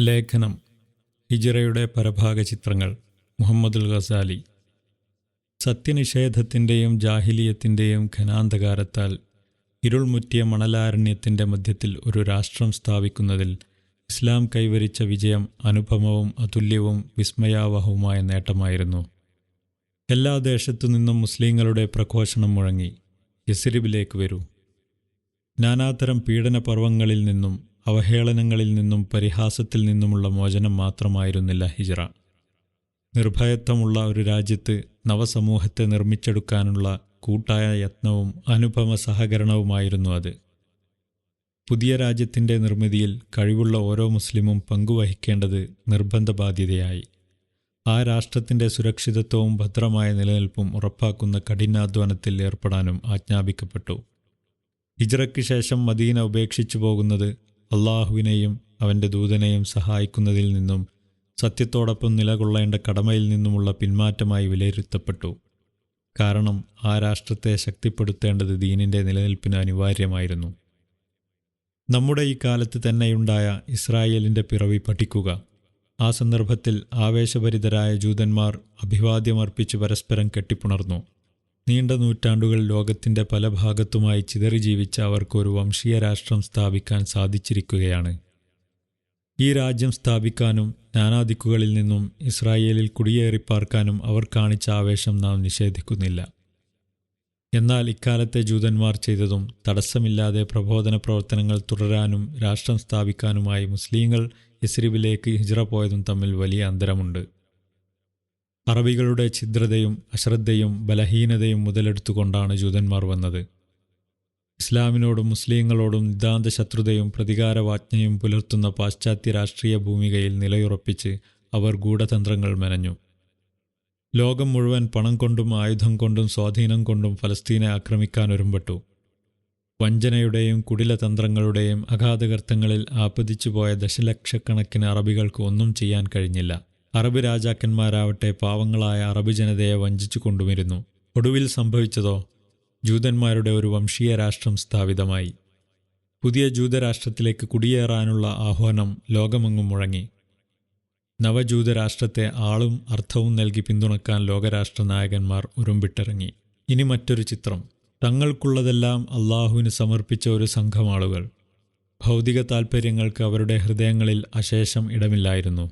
ലേഖനം ഹിജ്റയുടെ പരഭാഗ ചിത്രങ്ങൾ മുഹമ്മദുൽ ഗസാലി. സത്യനിഷേധത്തിൻ്റെയും ജാഹിലിയത്തിൻ്റെയും ഘനാന്ധകാരത്താൽ ഇരുൾമുറ്റിയ മണലാരണ്യത്തിൻ്റെ മധ്യത്തിൽ ഒരു രാഷ്ട്രം സ്ഥാപിക്കുന്നതിൽ ഇസ്ലാം കൈവരിച്ച വിജയം അനുപമവും അതുല്യവും വിസ്മയാവഹവുമായ നേട്ടമായിരുന്നു. എല്ലാ ദേശത്തു നിന്നും മുസ്ലിങ്ങളുടെ പ്രഘോഷണം മുഴങ്ങി, യസ്രിബിലേക്ക് വരൂ. നാനാതരം പീഡനപർവങ്ങളിൽ നിന്നും അവഹേളനങ്ങളിൽ നിന്നും പരിഹാസത്തിൽ നിന്നുമുള്ള മോചനം മാത്രമായിരുന്നില്ല ഹിജ്റ. നിർഭയത്വമുള്ള ഒരു രാജ്യത്ത് നവസമൂഹത്തെ നിർമ്മിച്ചെടുക്കാനുള്ള കൂട്ടായ യത്നവും അനുപമ സഹകരണവുമായിരുന്നു അത്. പുതിയ രാജ്യത്തിൻ്റെ നിർമ്മിതിയിൽ കഴിവുള്ള ഓരോ മുസ്ലിമും പങ്കുവഹിക്കേണ്ടത് നിർബന്ധ ബാധ്യതയായി. ആ രാഷ്ട്രത്തിൻ്റെ സുരക്ഷിതത്വവും ഭദ്രമായ നിലനിൽപ്പും ഉറപ്പാക്കുന്ന കഠിനാധ്വാനത്തിൽ ഏർപ്പെടാനും ആജ്ഞാപിക്കപ്പെട്ടു. ഹിജ്റയ്ക്ക് ശേഷം മദീന ഉപേക്ഷിച്ചു പോകുന്നത് അള്ളാഹുവിനെയും അവൻ്റെ ദൂതനെയും സഹായിക്കുന്നതിൽ നിന്നും സത്യത്തോടൊപ്പം നിലകൊള്ളേണ്ട കടമയിൽ നിന്നുമുള്ള പിന്മാറ്റമായി വിലയിരുത്തപ്പെട്ടു. കാരണം ആ രാഷ്ട്രത്തെ ശക്തിപ്പെടുത്തേണ്ടത് ദീനിൻ്റെ നിലനിൽപ്പിന് അനിവാര്യമായിരുന്നു. നമ്മുടെ ഈ കാലത്ത് തന്നെയുണ്ടായ ഇസ്രായേലിൻ്റെ പിറവി പഠിക്കുക. ആ സന്ദർഭത്തിൽ ആവേശഭരിതരായ ജൂതന്മാർ അഭിവാദ്യമർപ്പിച്ച് പരസ്പരം കെട്ടിപ്പുണർന്നു. നീണ്ട നൂറ്റാണ്ടുകൾ ലോകത്തിൻ്റെ പല ഭാഗത്തുമായി ചിതറി ജീവിച്ച അവർക്കൊരു വംശീയ രാഷ്ട്രം സ്ഥാപിക്കാൻ സാധിച്ചിരിക്കുകയാണ്. ഈ രാജ്യം സ്ഥാപിക്കാനും നാനാദിക്കുകളിൽ നിന്നും ഇസ്രായേലിൽ കുടിയേറിപ്പാർക്കാനും അവർ കാണിച്ച ആവേശം നാം നിഷേധിക്കുന്നില്ല. എന്നാൽ ഇക്കാലത്തെ ജൂതന്മാർ ചെയ്തതും തടസ്സമില്ലാതെ പ്രബോധന പ്രവർത്തനങ്ങൾ തുടരാനും രാഷ്ട്രം സ്ഥാപിക്കാനുമായി മുസ്ലിങ്ങൾ യസ്രിബിലേക്ക് ഹിജ്റ പോയതും തമ്മിൽ വലിയ അന്തരമുണ്ട്. അറബികളുടെ ഛിദ്രതയും അശ്രദ്ധയും ബലഹീനതയും മുതലെടുത്തുകൊണ്ടാണ് ജൂതന്മാർ വന്നത്. ഇസ്ലാമിനോടും മുസ്ലിങ്ങളോടും നിതാന്ത ശത്രുതയും പ്രതികാരവാജ്ഞയും പുലർത്തുന്ന പാശ്ചാത്യ രാഷ്ട്രീയ ഭൂമികയിൽ നിലയുറപ്പിച്ച് അവർ ഗൂഢതന്ത്രങ്ങൾ മെനഞ്ഞു. ലോകം മുഴുവൻ പണം കൊണ്ടും ആയുധം കൊണ്ടും സ്വാധീനം കൊണ്ടും ഫലസ്തീനെ ആക്രമിക്കാനൊരുമ്പെട്ടു. വഞ്ചനയുടെയും കുടിലതന്ത്രങ്ങളുടെയും അഗാധഗർത്തങ്ങളിൽ ആപ്പതിച്ചുപോയ ദശലക്ഷക്കണക്കിന് അറബികൾക്ക് ഒന്നും ചെയ്യാൻ കഴിഞ്ഞില്ല. അറബ് രാജാക്കന്മാരാവട്ടെ പാവങ്ങളായ അറബ് ജനതയെ വഞ്ചിച്ചു കൊണ്ടുമിരുന്നു. ഒടുവിൽ സംഭവിച്ചതോ, ജൂതന്മാരുടെ ഒരു വംശീയ രാഷ്ട്രം സ്ഥാപിതമായി. പുതിയ ജൂതരാഷ്ട്രത്തിലേക്ക് കുടിയേറാനുള്ള ആഹ്വാനം ലോകമെങ്ങും മുഴങ്ങി. നവജൂതരാഷ്ട്രത്തെ ആളും അർത്ഥവും നൽകി പിന്തുണക്കാൻ ലോകരാഷ്ട്ര നായകന്മാർ ഉറുമ്പിട്ടിറങ്ങി. ഇനി മറ്റൊരു ചിത്രം. തങ്ങൾക്കുള്ളതെല്ലാം അള്ളാഹുവിന് സമർപ്പിച്ച ഒരു സംഘം ആളുകൾ. ഭൗതിക താൽപ്പര്യങ്ങൾക്ക് അവരുടെ ഹൃദയങ്ങളിൽ അശേഷം ഇടമില്ലായിരുന്നു.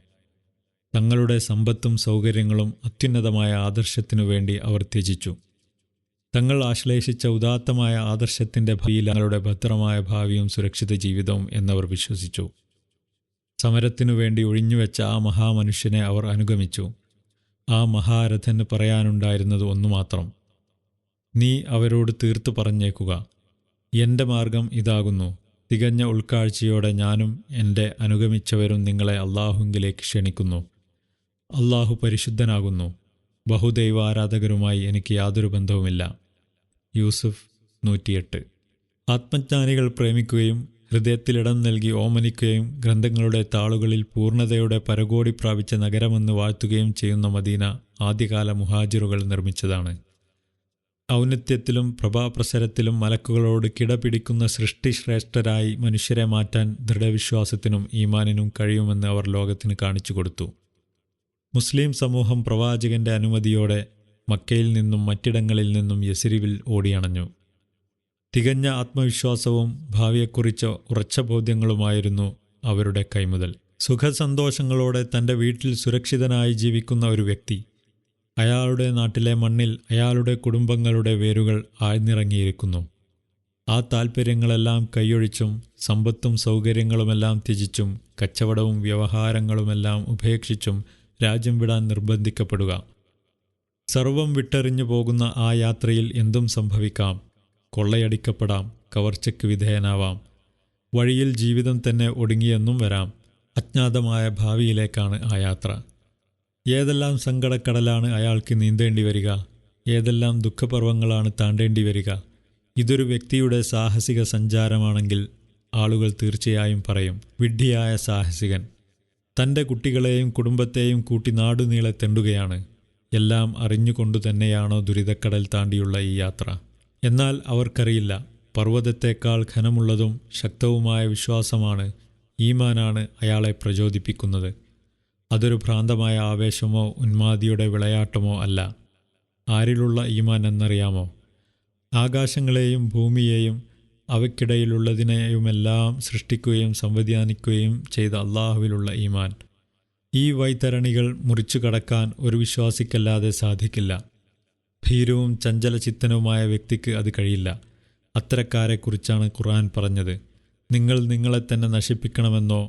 തങ്ങളുടെ സമ്പത്തും സൗകര്യങ്ങളും അത്യുന്നതമായ ആദർശത്തിനു വേണ്ടി അവർ ത്യജിച്ചു. തങ്ങൾ ആശ്ലേഷിച്ച ഉദാത്തമായ ആദർശത്തിൻ്റെ ഭാവിയിൽ തങ്ങളുടെ ഭദ്രമായ ഭാവിയും സുരക്ഷിത ജീവിതവും എന്നവർ വിശ്വസിച്ചു. സമരത്തിനു വേണ്ടി ഒഴിഞ്ഞുവെച്ച ആ മഹാമനുഷ്യനെ അവർ അനുഗമിച്ചു. ആ മഹാരഥന് പറയാനുണ്ടായിരുന്നത് ഒന്നുമാത്രം: നീ അവരോട് തീർത്തു പറഞ്ഞേക്കുക, എൻ്റെ മാർഗം ഇതാകുന്നു. തികഞ്ഞ ഉൾക്കാഴ്ചയോടെ ഞാനും എൻ്റെ അനുഗമിച്ചവരും നിങ്ങളെ അള്ളാഹുവിലേക്ക് ക്ഷണിക്കുന്നു. അള്ളാഹു പരിശുദ്ധനാകുന്നു. ബഹുദൈവാരാധകരുമായി എനിക്ക് യാതൊരു ബന്ധവുമില്ല. യൂസുഫ് 108. ആത്മജ്ഞാനികൾ പ്രേമിക്കുകയും ഹൃദയത്തിലിടം നൽകി ഓമനിക്കുകയും ഗ്രന്ഥങ്ങളുടെ താളുകളിൽ പൂർണ്ണതയുടെ പരകോടി പ്രാപിച്ച നഗരമെന്ന് വാഴ്ത്തുകയും ചെയ്യുന്ന മദീന ആദ്യകാല മുഹാജിറുകൾ നിർമ്മിച്ചതാണ്. ഔന്നത്യത്തിലും പ്രഭാപ്രസരത്തിലും മലക്കുകളോട് കിടപിടിക്കുന്ന സൃഷ്ടിശ്രേഷ്ഠരായി മനുഷ്യരെ മാറ്റാൻ ദൃഢവിശ്വാസത്തിനും ഈമാനിനും കഴിയുമെന്ന് അവർ ലോകത്തിന് കാണിച്ചു കൊടുത്തു. മുസ്ലിം സമൂഹം പ്രവാചകന്റെ അനുമതിയോടെ മക്കയിൽ നിന്നും മറ്റിടങ്ങളിൽ നിന്നും യസ്രിബിൽ ഓടിയണഞ്ഞു. തികഞ്ഞ ആത്മവിശ്വാസവും ഭാവിയെക്കുറിച്ച ഉറച്ച ബോധ്യങ്ങളുമായിരുന്നു അവരുടെ കൈമുതൽ. സുഖസന്തോഷങ്ങളോടെ തൻ്റെ വീട്ടിൽ സുരക്ഷിതനായി ജീവിക്കുന്ന ഒരു വ്യക്തി, അയാളുടെ നാട്ടിലെ മണ്ണിൽ അയാളുടെ കുടുംബങ്ങളുടെ വേരുകൾ ആഴ്ന്നിറങ്ങിയിരിക്കുന്നു. ആ താൽപ്പര്യങ്ങളെല്ലാം കൈയൊഴിച്ചും സമ്പത്തും സൗകര്യങ്ങളുമെല്ലാം ത്യജിച്ചും കച്ചവടവും വ്യവഹാരങ്ങളുമെല്ലാം ഉപേക്ഷിച്ചും രാജ്യം വിടാൻ നിർബന്ധിക്കപ്പെടുക. സർവം വിട്ടെറിഞ്ഞു പോകുന്ന ആ യാത്രയിൽ എന്തും സംഭവിക്കാം. കൊള്ളയടിക്കപ്പെടാം, കവർച്ചയ്ക്ക് വിധേയനാവാം, വഴിയിൽ ജീവിതം തന്നെ ഒടുങ്ങിയെന്നും വരാം. അജ്ഞാതമായ ഭാവിയിലേക്കാണ് ആ യാത്ര. ഏതെല്ലാം സങ്കടക്കടലാണ് അയാൾക്ക് നീന്തേണ്ടി വരിക, ഏതെല്ലാം ദുഃഖപർവങ്ങളാണ് താണ്ടേണ്ടി വരിക. ഇതൊരു വ്യക്തിയുടെ സാഹസിക സഞ്ചാരമാണെങ്കിൽ ആളുകൾ തീർച്ചയായും പറയും, വിഡ്ഢിയായ സാഹസികൻ. തൻ്റെ കുട്ടികളെയും കുടുംബത്തെയും കൂട്ടി നാടുനീളെ തെണ്ടുകയാണ്. എല്ലാം അറിഞ്ഞുകൊണ്ടു തന്നെയാണോ ദുരിതക്കടൽ താണ്ടിയുള്ള ഈ യാത്ര? എന്നാൽ അവർക്കറിയില്ല, പർവ്വതത്തേക്കാൾ ഘനമുള്ളതും ശക്തവുമായ വിശ്വാസമാണ് ഈമാനാണ് അയാളെ പ്രചോദിപ്പിക്കുന്നത്. അതൊരു ഭ്രാന്തമായ ആവേശമോ ഉന്മാദിയുടെ വിളയാട്ടമോ അല്ല. ആരിലുള്ള ഈമാൻ എന്നറിയാമോ? ആകാശങ്ങളെയും ഭൂമിയെയും അവയ്ക്കിടയിലുള്ളതിനെയുമെല്ലാം സൃഷ്ടിക്കുകയും സംവിധാനിക്കുകയും ചെയ്ത അള്ളാഹുവിലുള്ള ഈമാൻ. ഈ വൈതരണികൾ മുറിച്ചു കടക്കാൻ ഒരു വിശ്വാസിക്കല്ലാതെ സാധിക്കില്ല. ഭീരുവും ചഞ്ചലചിത്തനുമായ വ്യക്തിക്ക് അത് കഴിയില്ല. അത്തരക്കാരെക്കുറിച്ചാണ് ഖുർആൻ പറഞ്ഞത്. നിങ്ങൾ നിങ്ങളെ തന്നെ നശിപ്പിക്കണമെന്നോ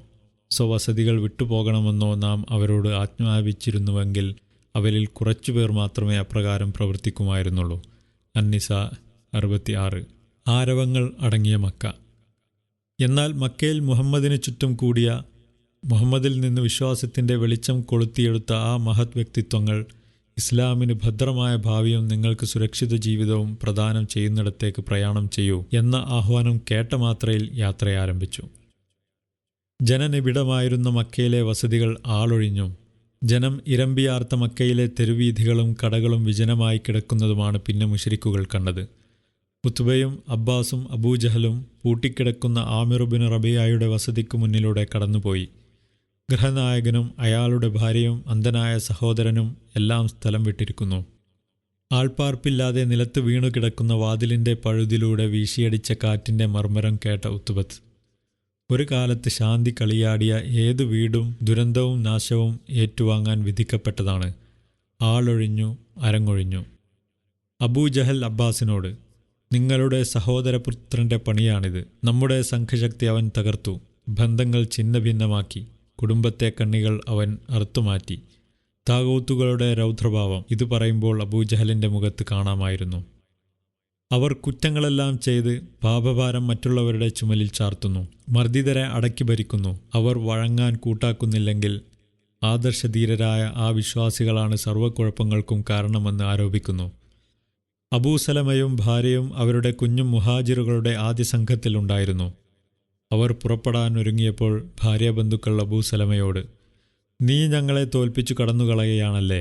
സ്വവസതികൾ വിട്ടുപോകണമെന്നോ നാം അവരോട് ആജ്ഞാപിച്ചിരുന്നുവെങ്കിൽ അവരിൽ കുറച്ചുപേർ മാത്രമേ അപ്രകാരം പ്രവർത്തിക്കുമായിരുന്നുള്ളൂ. അന്നിസ 66. ആരവങ്ങൾ അടങ്ങിയ മക്ക. എന്നാൽ മക്കയിൽ മുഹമ്മദിന് ചുറ്റും കൂടിയ, മുഹമ്മദിൽ നിന്ന് വിശ്വാസത്തിൻ്റെ വെളിച്ചം കൊളുത്തിയെടുത്ത ആ മഹത് വ്യക്തിത്വങ്ങൾ ഇസ്ലാമിന് ഭദ്രമായ ഭാവിയും നിങ്ങൾക്ക് സുരക്ഷിത ജീവിതവും പ്രദാനം ചെയ്യുന്നിടത്തേക്ക് പ്രയാണം ചെയ്യൂ എന്ന ആഹ്വാനം കേട്ട മാത്രയിൽ യാത്രയാരംഭിച്ചു. ജനനിബിഡമായിരുന്ന മക്കയിലെ വസതികൾ ആളൊഴിഞ്ഞും ജനം ഇരമ്പിയാർത്ത മക്കയിലെ തെരുവീഥികളും കടകളും വിജനമായി കിടക്കുന്നതുമാണ് പിന്നെ മുശ്രിക്കുകൾ കണ്ടത്. ഉത്ബയും അബ്ബാസും അബൂജഹലും പൂട്ടിക്കിടക്കുന്ന ആമിർ ബിൻ റബിയായുടെ വസതിക്ക് മുന്നിലൂടെ കടന്നുപോയി. ഗൃഹനായകനും അയാളുടെ ഭാര്യയും അന്ധനായ സഹോദരനും എല്ലാം സ്ഥലം വിട്ടിരിക്കുന്നു. ആൾപ്പാർപ്പില്ലാതെ നിലത്ത് വീണുകിടക്കുന്ന വാതിലിൻ്റെ പഴുതിലൂടെ വീശിയടിച്ച കാറ്റിൻ്റെ മർമ്മരം കേട്ട ഉത്ബത്ത്, ഒരു കാലത്ത് ശാന്തി കളിയാടിയ ഏതു വീടും ദുരന്തവും നാശവും ഏറ്റുവാങ്ങാൻ വിധിക്കപ്പെട്ടതാണ്. ആളൊഴിഞ്ഞു, അരങ്ങൊഴിഞ്ഞു. അബൂജഹൽ അബ്ബാസിനോട്, നിങ്ങളുടെ സഹോദരപുത്രൻ്റെ പണിയാണിത്. നമ്മുടെ സംഘശക്തി അവൻ തകർത്തു, ബന്ധങ്ങൾ ഛിന്നഭിന്നമാക്കി, കുടുംബത്തെ കണ്ണികൾ അവൻ അറുത്തുമാറ്റി. താഗൂത്തുകളുടെ രൗദ്രഭാവം ഇത് പറയുമ്പോൾ അബൂജഹലിൻ്റെ മുഖത്ത് കാണാമായിരുന്നു. അവർ കുറ്റങ്ങളെല്ലാം ചെയ്ത് പാപഭാരം മറ്റുള്ളവരുടെ ചുമലിൽ ചാർത്തുന്നു. മർദ്ദിതരെ അടക്കി ഭരിക്കുന്നു. അവർ വഴങ്ങാൻ കൂട്ടാക്കുന്നില്ലെങ്കിൽ ആദർശധീരരായ ആ വിശ്വാസികളാണ് സർവ്വക്കുഴപ്പങ്ങൾക്കും കാരണമെന്ന് ആരോപിക്കുന്നു. അബൂസലമയും ഭാര്യയും അവരുടെ കുഞ്ഞും മുഹാജിറുകളുടെ ആദ്യ സംഘത്തിലുണ്ടായിരുന്നു. അവർ പുറപ്പെടാനൊരുങ്ങിയപ്പോൾ ഭാര്യാബന്ധുക്കൾ അബൂസലമയോട്, നീ ഞങ്ങളെ തോൽപ്പിച്ചു കടന്നുകളയുകയാണല്ലേ?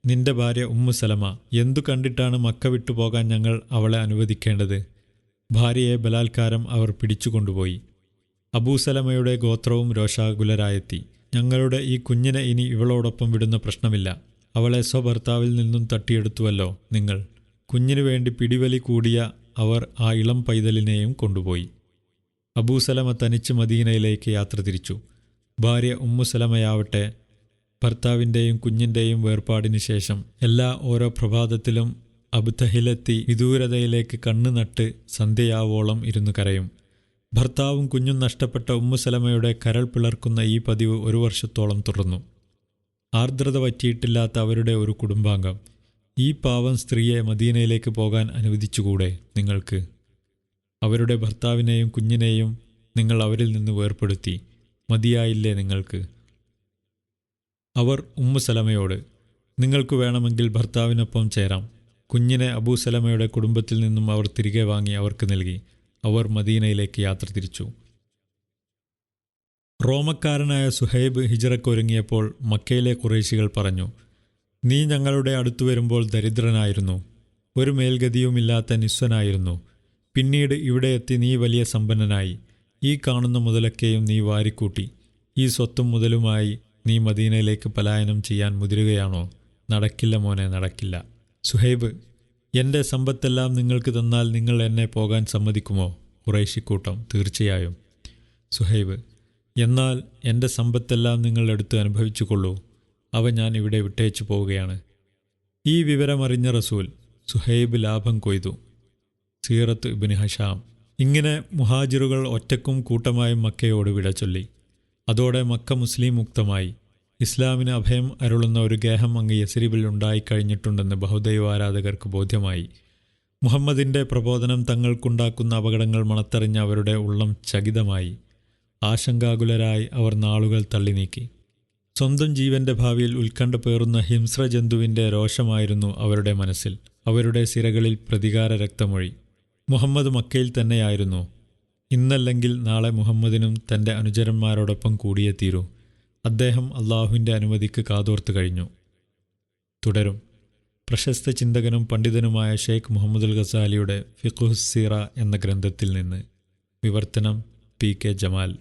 നിന്റെ ഭാര്യ ഉമ്മു സലമ എന്തു കണ്ടിട്ടാണ് മക്ക വിട്ടുപോകാൻ ഞങ്ങൾ അവളെ അനുവദിക്കേണ്ടത്? ഭാര്യയെ ബലാത്കാരം അവർ പിടിച്ചുകൊണ്ടുപോയി. അബൂസലമയുടെ ഗോത്രവും രോഷാകുലരായെത്തി. ഞങ്ങളുടെ ഈ കുഞ്ഞിനെ ഇനി ഇവളോടൊപ്പം വിടുന്ന പ്രശ്നമില്ല. അവളെ സ്വഭർത്താവിൽ നിന്നും തട്ടിയെടുത്തുവല്ലോ നിങ്ങൾ. കുഞ്ഞിനു വേണ്ടി പിടിവലി കൂടിയ അവർ ആ ഇളം പൈതലിനെയും കൊണ്ടുപോയി. അബൂസലമ തനിച്ച് മദീനയിലേക്ക് യാത്ര തിരിച്ചു. ഭാര്യ ഉമ്മുസലമയാവട്ടെ ഭർത്താവിൻ്റെയും കുഞ്ഞിൻ്റെയും വേർപാടിനു ശേഷം ഓരോ പ്രഭാതത്തിലും അബ്തഹിലെത്തി വിദൂരതയിലേക്ക് കണ്ണു നട്ട് സന്ധ്യയാവോളം ഇരുന്നു കരയും. ഭർത്താവും കുഞ്ഞും നഷ്ടപ്പെട്ട ഉമ്മുസലമയുടെ കരൾ പിളർക്കുന്ന ഈ പതിവ് 1 വർഷത്തോളം തുടർന്നു. ആർദ്രത പറ്റിയിട്ടില്ലാത്ത അവരുടെ ഒരു കുടുംബാംഗം, ഈ പാവം സ്ത്രീയെ മദീനയിലേക്ക് പോകാൻ അനുവദിച്ചുകൂടെ നിങ്ങൾക്ക്? അവരുടെ ഭർത്താവിനെയും കുഞ്ഞിനെയും നിങ്ങൾ അവരിൽ നിന്ന് വേർപ്പെടുത്തി. മതിയായില്ലേ നിങ്ങൾക്ക്? അവർ ഉമ്മുസലമയോട്, നിങ്ങൾക്ക് വേണമെങ്കിൽ ഭർത്താവിനൊപ്പം ചേരാം. കുഞ്ഞിനെ അബൂസലമയുടെ കുടുംബത്തിൽ നിന്നും അവർ തിരികെ വാങ്ങി അവർക്ക് നൽകി. അവർ മദീനയിലേക്ക് യാത്ര തിരിച്ചു. റോമക്കാരനായ സുഹൈബ് ഹിജ്റക്കൊരുങ്ങിയപ്പോൾ മക്കയിലെ ഖുറൈശികൾ പറഞ്ഞു, നീ ഞങ്ങളുടെ അടുത്തു വരുമ്പോൾ ദരിദ്രനായിരുന്നു, ഒരു മേൽഗതിയുമില്ലാത്ത നിസ്വനായിരുന്നു. പിന്നീട് ഇവിടെ എത്തി നീ വലിയ സമ്പന്നനായി. ഈ കാണുന്ന മുതലൊക്കെയും നീ വാരിക്കൂട്ടി. ഈ സ്വത്തും മുതലുമായി നീ മദീനയിലേക്ക് പലായനം ചെയ്യാൻ മുതിരുകയാണോ? നടക്കില്ല മോനെ, നടക്കില്ല. സുഹൈബ്, എൻ്റെ സമ്പത്തെല്ലാം നിങ്ങൾക്ക് തന്നാൽ നിങ്ങൾ എന്നെ പോകാൻ സമ്മതിക്കുമോ? ഖുറൈശിക്കൂട്ടം, തീർച്ചയായും. സുഹൈബ്, എന്നാൽ എൻ്റെ സമ്പത്തെല്ലാം നിങ്ങൾ എടുത്ത് അനുഭവിച്ചു കൊള്ളൂ. അവ ഞാൻ ഇവിടെ വിട്ടേച്ചു പോവുകയാണ്. ഈ വിവരമറിഞ്ഞ റസൂൽ സുഹൈബ് ലാഭം കൊയ്തു. സീറത്ത് ഇബ്നു ഹിശാം. ഇങ്ങനെ മുഹാജിറുകൾ ഒറ്റക്കും കൂട്ടമായും മക്കയോട് വിട ചൊല്ലി. അതോടെ മക്ക മുസ്ലിം മുക്തമായി. ഇസ്ലാമിന് അഭയം അരുളുന്ന ഒരു ഗേഹം അങ്ങ് യസ്രിബിൽ ഉണ്ടായിക്കഴിഞ്ഞിട്ടുണ്ടെന്ന് ബഹുദൈവാരാധകർക്ക് ബോധ്യമായി. മുഹമ്മദിൻ്റെ പ്രബോധനം തങ്ങൾക്കുണ്ടാക്കുന്ന അപകടങ്ങൾ മണത്തറിഞ്ഞ അവരുടെ ഉള്ളം ചകിതമായി. ആശങ്കാകുലരായി അവർ നാളുകൾ തള്ളി നീക്കി. സ്വന്തം ജീവൻ്റെ ഭാവിയിൽ ഉത്കണ്ഠ പേറുന്ന ഹിംസ്രജന്തുവിൻ്റെ രോഷമായിരുന്നു അവരുടെ മനസ്സിൽ. അവരുടെ സിരകളിൽ പ്രതികാര രക്തമൊഴി. മുഹമ്മദ് മക്കയിൽ തന്നെയായിരുന്നു. ഇന്നല്ലെങ്കിൽ നാളെ മുഹമ്മദിനും തൻ്റെ അനുചരന്മാരോടൊപ്പം കൂടിയേ തീരൂ. അദ്ദേഹം അള്ളാഹുവിൻ്റെ അനുമതിക്ക് കാതോർത്ത് കഴിഞ്ഞു. തുടരും. പ്രശസ്ത ചിന്തകനും പണ്ഡിതനുമായ ഷെയ്ഖ് മുഹമ്മദുൽ ഗസാലിയുടെ ഫിഖ്ഹുസ് സീറ എന്ന ഗ്രന്ഥത്തിൽ നിന്ന്. വിവർത്തനം പി.കെ. ജമാൽ.